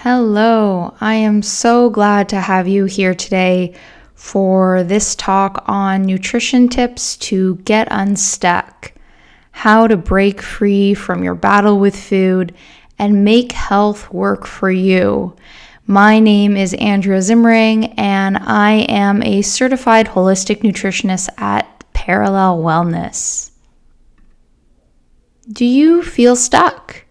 Hello, I am so glad to have you here today for this talk on nutrition tips to get unstuck, how to break free from your battle with food and make health work for you. My name is Andrea Zimmering and I am a certified holistic nutritionist at Parallel Wellness. Do you feel stuck?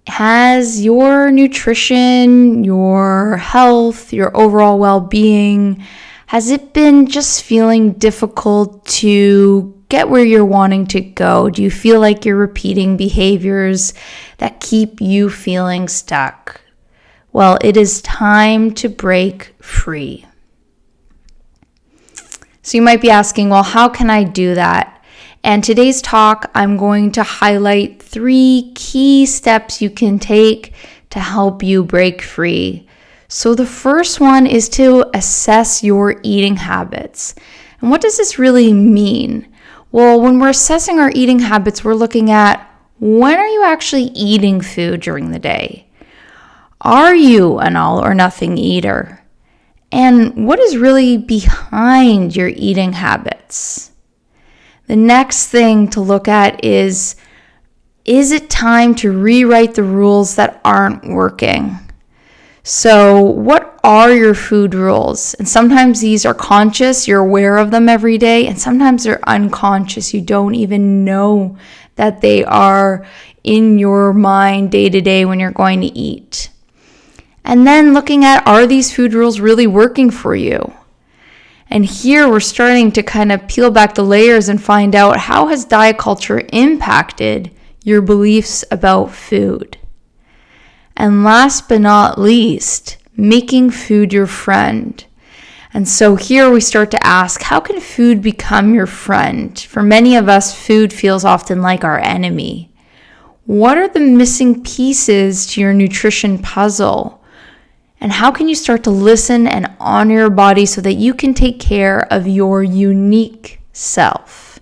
Has your nutrition, your health, your overall well-being, has it been just feeling difficult to get where you're wanting to go? Do you feel like you're repeating behaviors that keep you feeling stuck? Well, it is time to break free. So you might be asking, well, how can I do that? And today's talk, I'm going to highlight 3 key steps you can take to help you break free. So the first one is to assess your eating habits. And what does this really mean? Well, when we're assessing our eating habits, we're looking at when are you actually eating food during the day? Are you an all or nothing eater? And what is really behind your eating habits? The next thing to look at is it time to rewrite the rules that aren't working? So what are your food rules? And sometimes these are conscious, you're aware of them every day, and sometimes they're unconscious. You don't even know that they are in your mind day to day when you're going to eat. And then looking at, are these food rules really working for you? And here we're starting to kind of peel back the layers and find out, how has diet culture impacted your beliefs about food? And last but not least, making food your friend. And so here we start to ask, how can food become your friend? For many of us, food feels often like our enemy. What are the missing pieces to your nutrition puzzle? And how can you start to listen and honor your body so that you can take care of your unique self?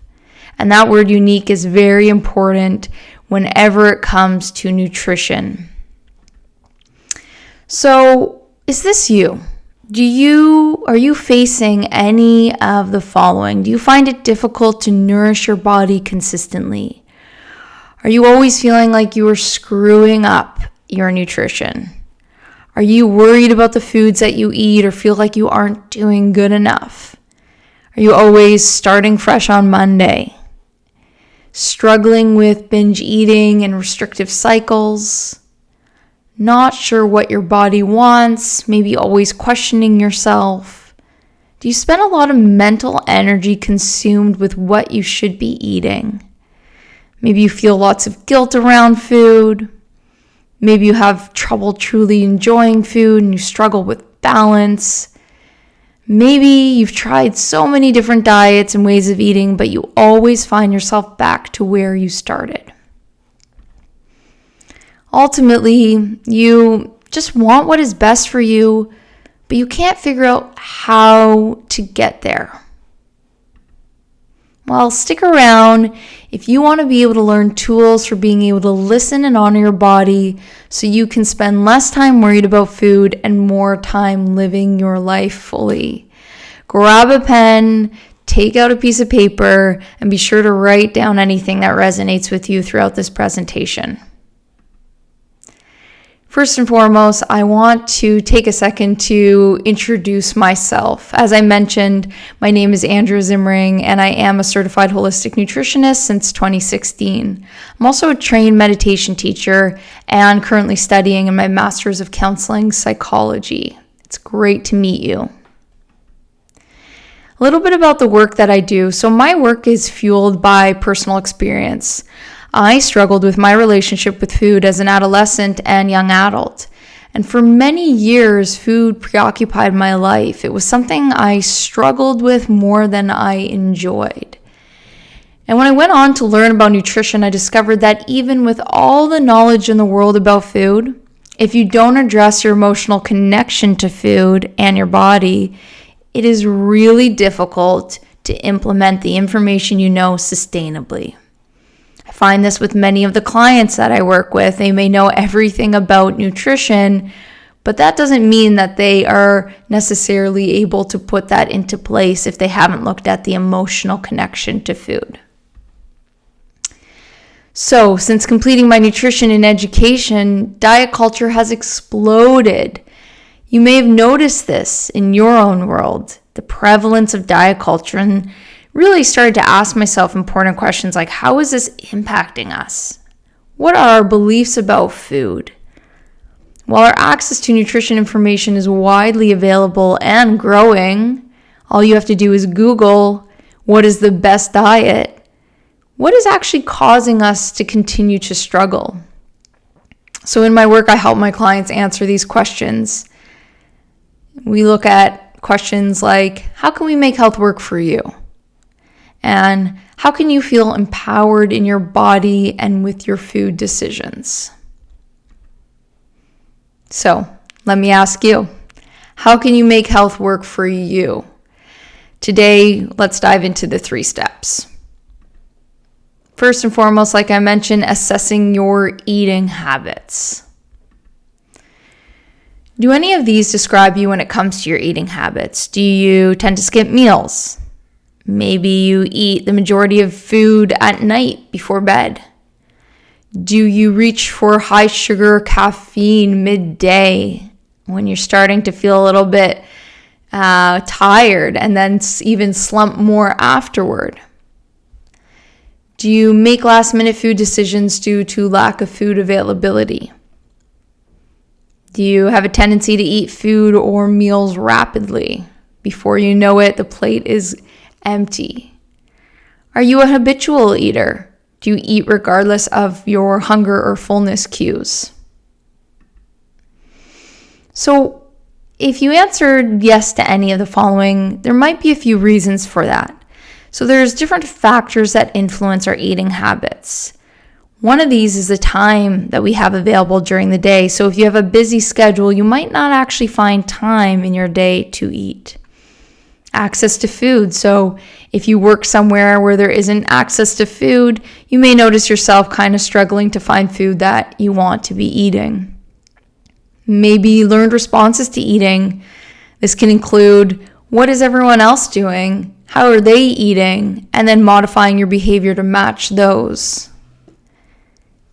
And that word unique is very important whenever it comes to nutrition. So, is this you? Are you facing any of the following? Do you find it difficult to nourish your body consistently? Are you always feeling like you are screwing up your nutrition? Are you worried about the foods that you eat or feel like you aren't doing good enough? Are you always starting fresh on Monday? Struggling with binge eating and restrictive cycles? Not sure what your body wants, maybe always questioning yourself? Do you spend a lot of mental energy consumed with what you should be eating? Maybe you feel lots of guilt around food. Maybe you have trouble truly enjoying food and you struggle with balance. Maybe you've tried so many different diets and ways of eating, but you always find yourself back to where you started. Ultimately, you just want what is best for you, but you can't figure out how to get there. Well, stick around if you want to be able to learn tools for being able to listen and honor your body so you can spend less time worried about food and more time living your life fully. Grab a pen, take out a piece of paper, and be sure to write down anything that resonates with you throughout this presentation. First and foremost, I want to take a second to introduce myself. As I mentioned, my name is Andrea Zimmering, and I am a certified holistic nutritionist since 2016. I'm also a trained meditation teacher and currently studying in my Master's of Counseling Psychology. It's great to meet you. A little bit about the work that I do. So my work is fueled by personal experience. I struggled with my relationship with food as an adolescent and young adult. And for many years, food preoccupied my life. It was something I struggled with more than I enjoyed. And when I went on to learn about nutrition, I discovered that even with all the knowledge in the world about food, if you don't address your emotional connection to food and your body, it is really difficult to implement the information you know sustainably. I find this with many of the clients that I work with. They may know everything about nutrition, but that doesn't mean that they are necessarily able to put that into place if they haven't looked at the emotional connection to food. So, since completing my nutrition and education, diet culture has exploded. You may have noticed this in your own world, the prevalence of diet culture, and really started to ask myself important questions like, how is this impacting us? What are our beliefs about food? While our access to nutrition information is widely available and growing, all you have to do is Google, what is the best diet? What is actually causing us to continue to struggle? So in my work, I help my clients answer these questions. We look at questions like, how can we make health work for you? And how can you feel empowered in your body and with your food decisions? So let me ask you, how can you make health work for you? Today, let's dive into the 3 steps. First and foremost, like I mentioned, assessing your eating habits. Do any of these describe you when it comes to your eating habits? Do you tend to skip meals? Maybe you eat the majority of food at night before bed. Do you reach for high sugar caffeine midday when you're starting to feel a little bit tired and then even slump more afterward? Do you make last minute food decisions due to lack of food availability? Do you have a tendency to eat food or meals rapidly? Before you know it, the plate is empty. Are you a habitual eater? Do you eat regardless of your hunger or fullness cues? So, if you answered yes to any of the following, there might be a few reasons for that. So there's different factors that influence our eating habits. One of these is the time that we have available during the day. So if you have a busy schedule, you might not actually find time in your day to eat. Access to food. So if you work somewhere where there isn't access to food, you may notice yourself kind of struggling to find food that you want to be eating. Maybe learned responses to eating. This can include, what is everyone else doing? How are they eating? And then modifying your behavior to match those.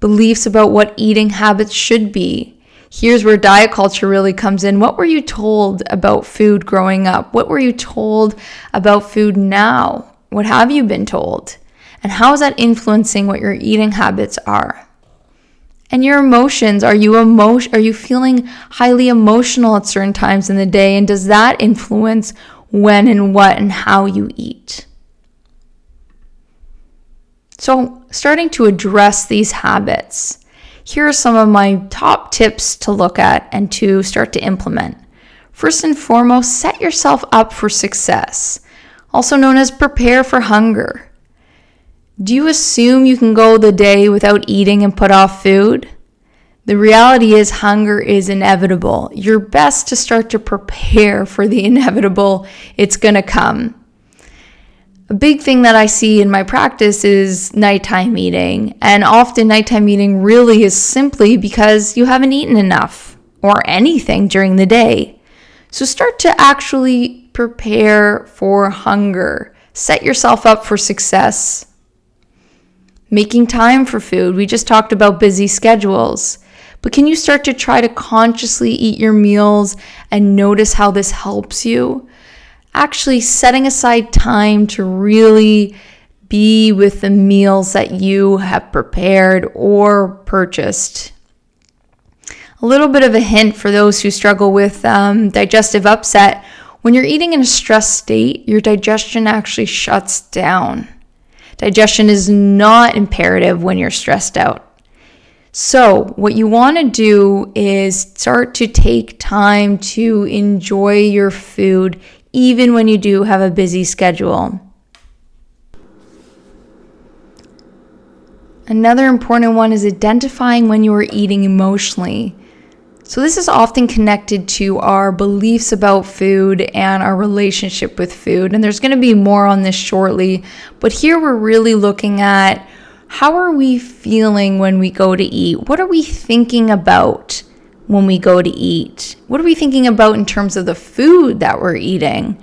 Beliefs about what eating habits should be. Here's where diet culture really comes in. What were you told about food growing up? What were you told about food now? What have you been told? And how is that influencing what your eating habits are? And your emotions, are you feeling highly emotional at certain times in the day? And does that influence when and what and how you eat? So, starting to address these habits, here are some of my top tips to look at and to start to implement. First and foremost, set yourself up for success, also known as prepare for hunger. Do you assume you can go the day without eating and put off food? The reality is hunger is inevitable. You're best to start to prepare for the inevitable. It's going to come. A big thing that I see in my practice is nighttime eating. And often nighttime eating really is simply because you haven't eaten enough or anything during the day. So start to actually prepare for hunger. Set yourself up for success. Making time for food. We just talked about busy schedules. But can you start to try to consciously eat your meals and notice how this helps you? Actually setting aside time to really be with the meals that you have prepared or purchased. A little bit of a hint for those who struggle with digestive upset. When you're eating in a stressed state, your digestion actually shuts down. Digestion is not imperative when you're stressed out. So what you want to do is start to take time to enjoy your food, even when you do have a busy schedule. Another important one is identifying when you are eating emotionally. So this is often connected to our beliefs about food and our relationship with food. And there's going to be more on this shortly. But here we're really looking at How are we feeling when we go to eat? What are we thinking about when we go to eat? What are we thinking about in terms of the food that we're eating?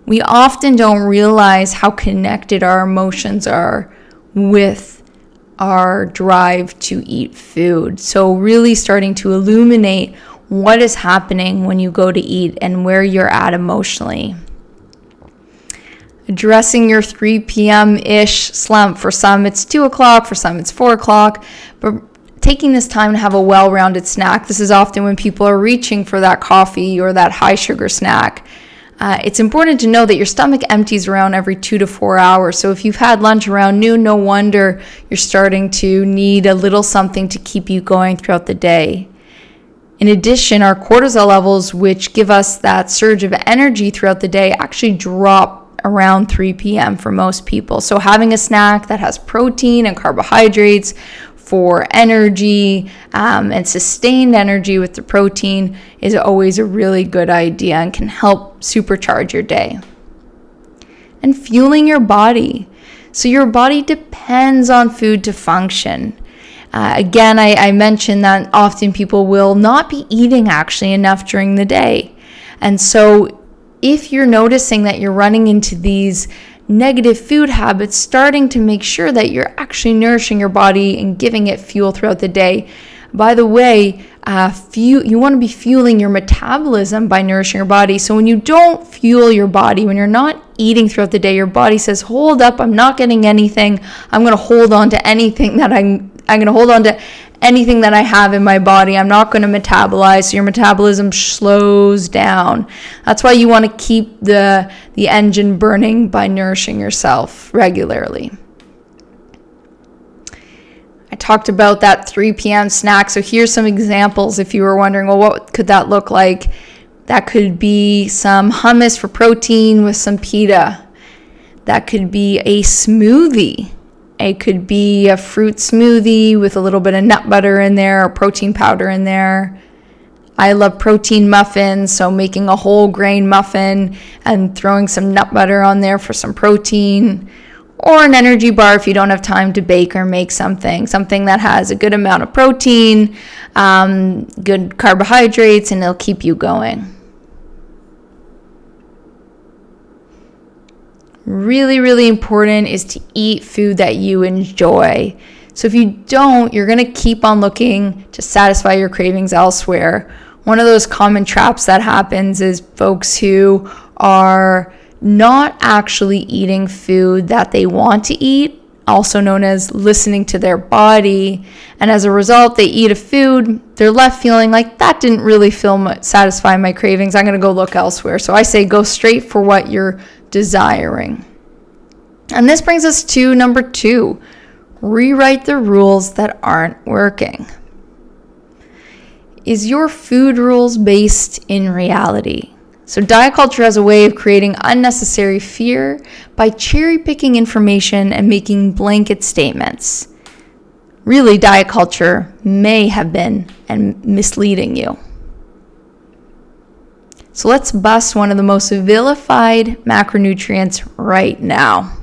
We often don't realize how connected our emotions are with our drive to eat food. So really starting to illuminate what is happening when you go to eat and where you're at emotionally. Addressing your 3 p.m.-ish slump. For some, it's 2 o'clock. For some, it's 4 o'clock. But taking this time to have a well-rounded snack. This is often when people are reaching for that coffee or that high-sugar snack. It's important to know that your stomach empties around every 2 to 4 hours. So if you've had lunch around noon, no wonder you're starting to need a little something to keep you going throughout the day. In addition, our cortisol levels, which give us that surge of energy throughout the day, actually drop around 3 p.m. for most people. So having a snack that has protein and carbohydrates for energy and sustained energy with the protein is always a really good idea and can help supercharge your day. And fueling your body. So your body depends on food to function. Again, I mentioned that often people will not be eating actually enough during the day. And so if you're noticing that you're running into these negative food habits, starting to make sure that you're actually nourishing your body and giving it fuel throughout the day. By the way, you want to be fueling your metabolism by nourishing your body. So when you don't fuel your body, when you're not eating throughout the day, your body says, hold up, I'm not getting anything. I'm going to hold on to anything that I'm going to hold on to anything that I have in my body. I'm not going to metabolize. So your metabolism slows down. That's why you want to keep the engine burning by nourishing yourself regularly. I talked about that 3 p.m. snack. So here's some examples if you were wondering, well, what could that look like? That could be some hummus for protein with some pita. That could be a smoothie. It could be a fruit smoothie with a little bit of nut butter in there or protein powder in there. I love protein muffins, so making a whole grain muffin and throwing some nut butter on there for some protein. Or an energy bar if you don't have time to bake or make something that has a good amount of protein, good carbohydrates, and it'll keep you going. Really, really important is to eat food that you enjoy. So if you don't, you're going to keep on looking to satisfy your cravings elsewhere. One of those common traps that happens is folks who are not actually eating food that they want to eat, also known as listening to their body. And as a result, they eat a food, they're left feeling like that didn't really satisfy my cravings. I'm going to go look elsewhere. So I say go straight for what you're desiring. And this brings us to number 2, rewrite the rules that aren't working. Is your food rules based in reality? So diet culture has a way of creating unnecessary fear by cherry-picking information and making blanket statements. Really, diet culture may have been misleading you. So let's bust one of the most vilified macronutrients right now.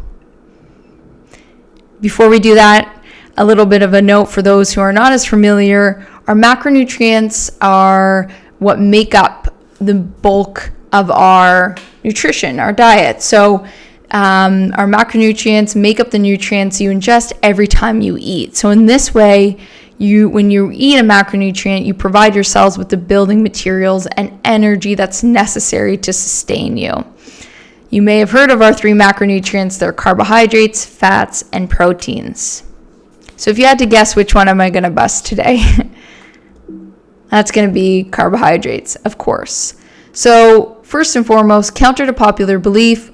Before we do that, a little bit of a note for those who are not as familiar. Our macronutrients are what make up the bulk of our nutrition, our diet. So our macronutrients make up the nutrients you ingest every time you eat. So in this way, when you eat a macronutrient, you provide your cells with the building materials and energy that's necessary to sustain you. You may have heard of our 3 macronutrients. They're carbohydrates, fats, and proteins. So if you had to guess which one am I going to bust today, that's going to be carbohydrates, of course. So first and foremost, counter to popular belief,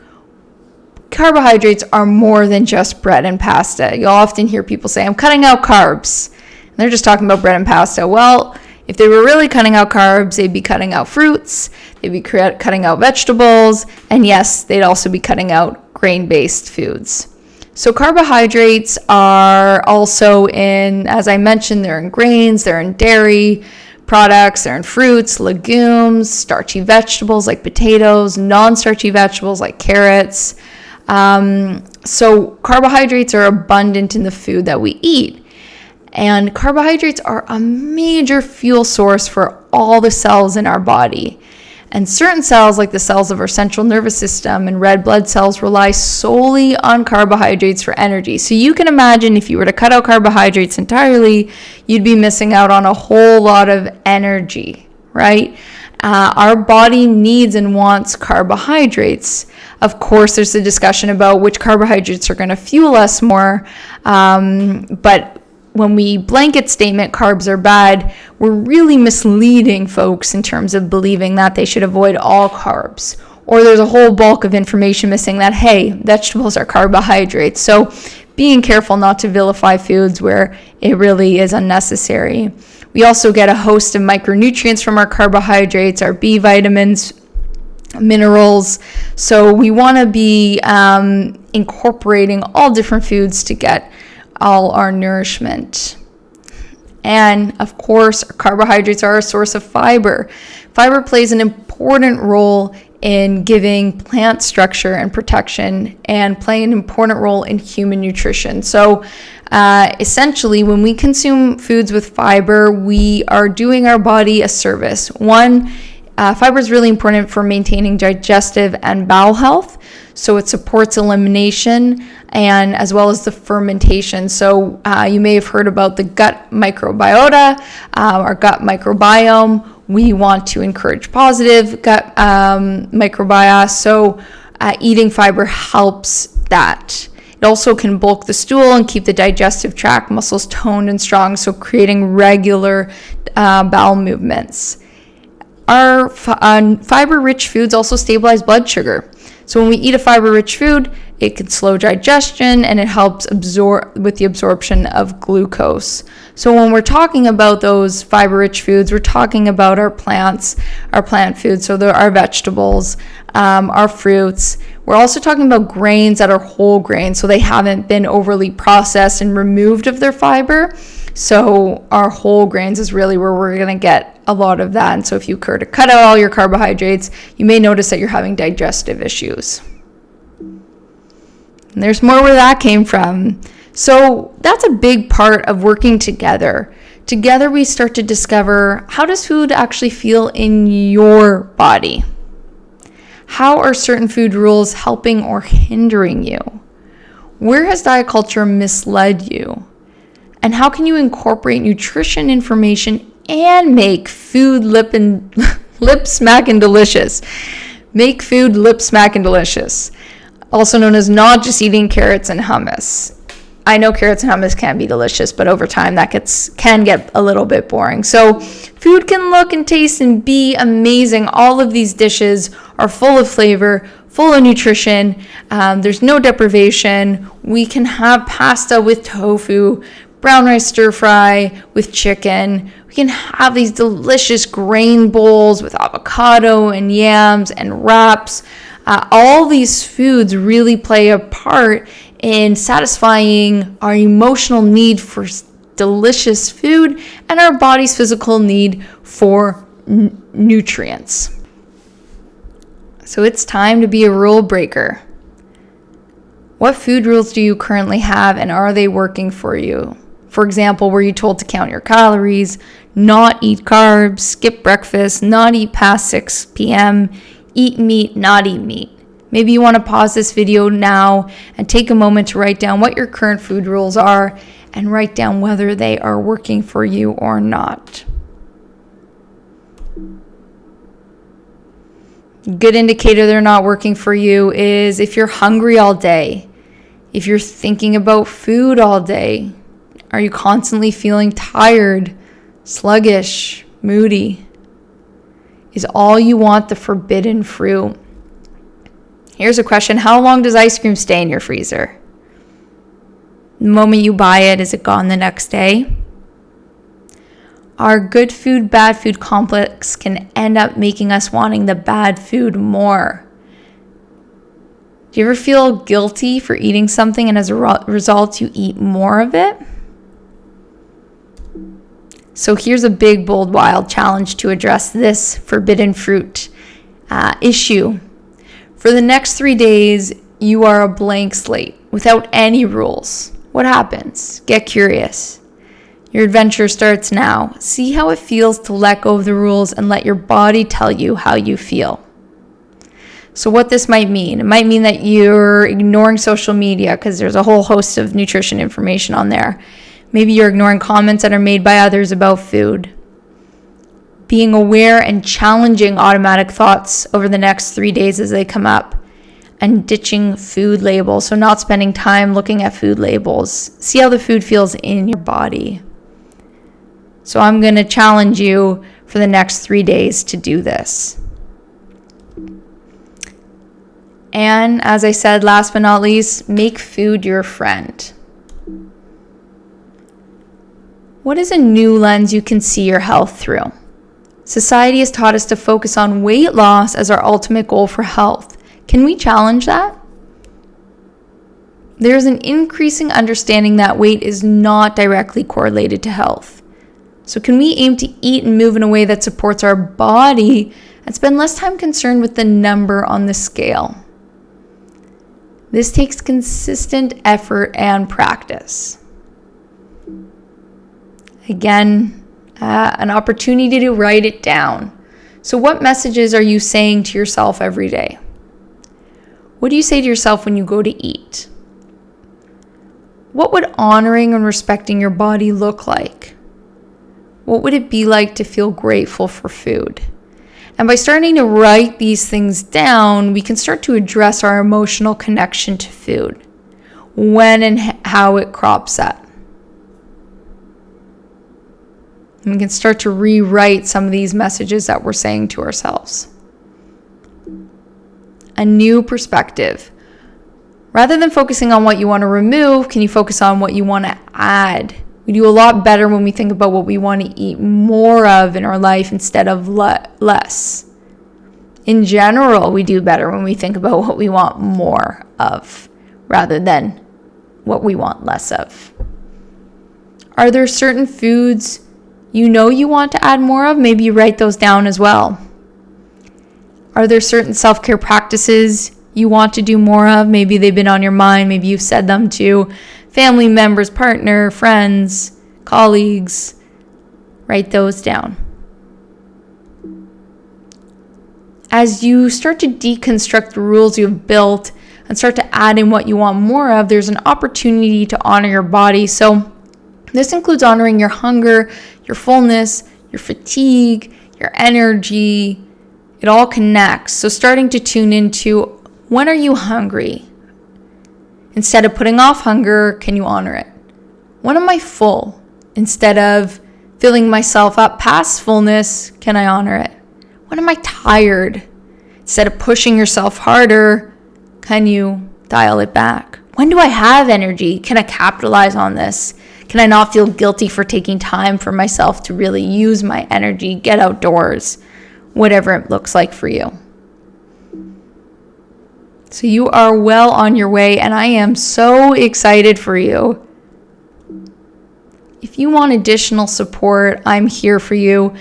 carbohydrates are more than just bread and pasta. You'll often hear people say, I'm cutting out carbs. And they're just talking about bread and pasta. Well, if they were really cutting out carbs, they'd be cutting out fruits, they'd be cutting out vegetables, and yes, they'd also be cutting out grain-based foods. So carbohydrates are also in, as I mentioned, they're in grains, they're in dairy products, they're in fruits, legumes, starchy vegetables like potatoes, non-starchy vegetables like carrots. So carbohydrates are abundant in the food that we eat. And carbohydrates are a major fuel source for all the cells in our body. And certain cells, like the cells of our central nervous system and red blood cells, rely solely on carbohydrates for energy. So you can imagine if you were to cut out carbohydrates entirely, you'd be missing out on a whole lot of energy, right? Our body needs and wants carbohydrates. Of course, there's a discussion about which carbohydrates are going to fuel us more, but when we blanket statement carbs are bad, we're really misleading folks in terms of believing that they should avoid all carbs. Or there's a whole bulk of information missing that, hey, vegetables are carbohydrates. So being careful not to vilify foods where it really is unnecessary. We also get a host of micronutrients from our carbohydrates, our B vitamins, minerals. So we want to be incorporating all different foods to get all our nourishment. And of course, carbohydrates are a source of fiber. Fiber plays an important role in giving plant structure and protection and play an important role in human nutrition. So essentially, when we consume foods with fiber, we are doing our body a service. One, fiber is really important for maintaining digestive and bowel health. So it supports elimination and as well as the fermentation. So you may have heard about the gut microbiota, our gut microbiome. We want to encourage positive gut microbiota. So eating fiber helps that. It also can bulk the stool and keep the digestive tract muscles toned and strong, so creating regular bowel movements. Our fiber-rich foods also stabilize blood sugar. So when we eat a fiber-rich food, it can slow digestion and it helps absorb with the absorption of glucose. So when we're talking about those fiber-rich foods, we're talking about our plants, our plant foods, so our vegetables, our fruits. We're also talking about grains that are whole grains, so they haven't been overly processed and removed of their fiber. So our whole grains is really where we're going to get a lot of that. And so if you were to cut out all your carbohydrates, you may notice that you're having digestive issues. And there's more where that came from. So that's a big part of working together. Together we start to discover, how does food actually feel in your body? How are certain food rules helping or hindering you? Where has diet culture misled you? And how can you incorporate nutrition information and make food lip smacking delicious? Make food lip smacking delicious. Also known as not just eating carrots and hummus. I know carrots and hummus can be delicious, but over time that can get a little bit boring. So food can look and taste and be amazing. All of these dishes are full of flavor, full of nutrition. There's no deprivation. We can have pasta with tofu, brown rice stir fry with chicken. We can have these delicious grain bowls with avocado and yams and wraps. All these foods really play a part in satisfying our emotional need for delicious food and our body's physical need for nutrients. So it's time to be a rule breaker. What food rules do you currently have, and are they working for you? For example, were you told to count your calories, not eat carbs, skip breakfast, not eat past 6 p.m., eat meat, not eat meat? Maybe you want to pause this video now and take a moment to write down what your current food rules are and write down whether they are working for you or not. Good indicator they're not working for you is if you're hungry all day, if you're thinking about food all day. Are you constantly feeling tired, sluggish, moody? Is all you want the forbidden fruit? Here's a question. How long does ice cream stay in your freezer? The moment you buy it, is it gone the next day? Our good food, bad food complex can end up making us wanting the bad food more. Do you ever feel guilty for eating something and as a result you eat more of it? So here's a big, bold, wild challenge to address this forbidden fruit issue. For the next 3 days, you are a blank slate. without any rules. What happens? Get curious. Your adventure starts now. See how it feels to let go of the rules and let your body tell you how you feel. So what this might mean, it might mean that you're ignoring social media because there's a whole host of nutrition information on there. Maybe you're ignoring comments that are made by others about food. Being aware and challenging automatic thoughts over the next 3 days as they come up. And ditching food labels, so not spending time looking at food labels. See how the food feels in your body. So I'm going to challenge you for the next 3 days to do this. And as I said, last but not least, make food your friend. What is a new lens you can see your health through? Society has taught us to focus on weight loss as our ultimate goal for health. Can we challenge that? There's an increasing understanding that weight is not directly correlated to health. So can we aim to eat and move in a way that supports our body and spend less time concerned with the number on the scale? This takes consistent effort and practice. Again, an opportunity to write it down. So what messages are you saying to yourself every day? What do you say to yourself when you go to eat? What would honoring and respecting your body look like? What would it be like to feel grateful for food? And by starting to write these things down, we can start to address our emotional connection to food, when and how it crops up. And we can start to rewrite some of these messages that we're saying to ourselves. A new perspective. Rather than focusing on what you want to remove, can you focus on what you want to add? We do a lot better when we think about what we want to eat more of in our life instead of less. In general, we do better when we think about what we want more of rather than what we want less of. Are there certain foods you know you want to add more of? Maybe you write those down as well. Are there certain self-care practices you want to do more of? Maybe they've been on your mind. Maybe you've said them to family members, partner, friends, colleagues. Write those down. As you start to deconstruct the rules you've built and start to add in what you want more of, there's an opportunity to honor your body. So this includes honoring your hunger, your fullness, your fatigue, your energy. It all connects. So starting to tune into, when are you hungry? Instead of putting off hunger, can you honor it? When am I full? Instead of filling myself up past fullness, can I honor it? When am I tired? Instead of pushing yourself harder, can you dial it back? When do I have energy? Can I capitalize on this? Can I not feel guilty for taking time for myself to really use my energy, get outdoors? Whatever it looks like for you. So you are well on your way, and I am so excited for you. If you want additional support, I'm here for you.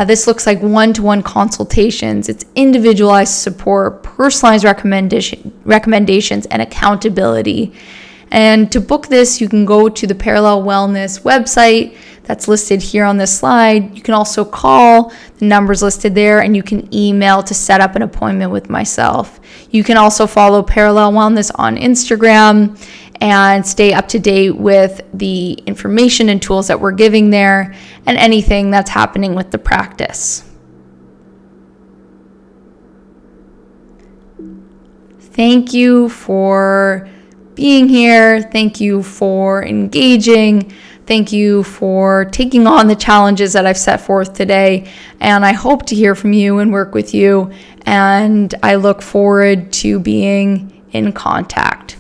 This looks like one-to-one consultations. It's individualized support, personalized recommendations, and accountability. And to book this, you can go to the Parallel Wellness website that's listed here on this slide. You can also call the numbers listed there, and you can email to set up an appointment with myself. You can also follow Parallel Wellness on Instagram and stay up to date with the information and tools that we're giving there and anything that's happening with the practice. Thank you for being here. Thank you for engaging. Thank you for taking on the challenges that I've set forth today. And I hope to hear from you and work with you. And I look forward to being in contact.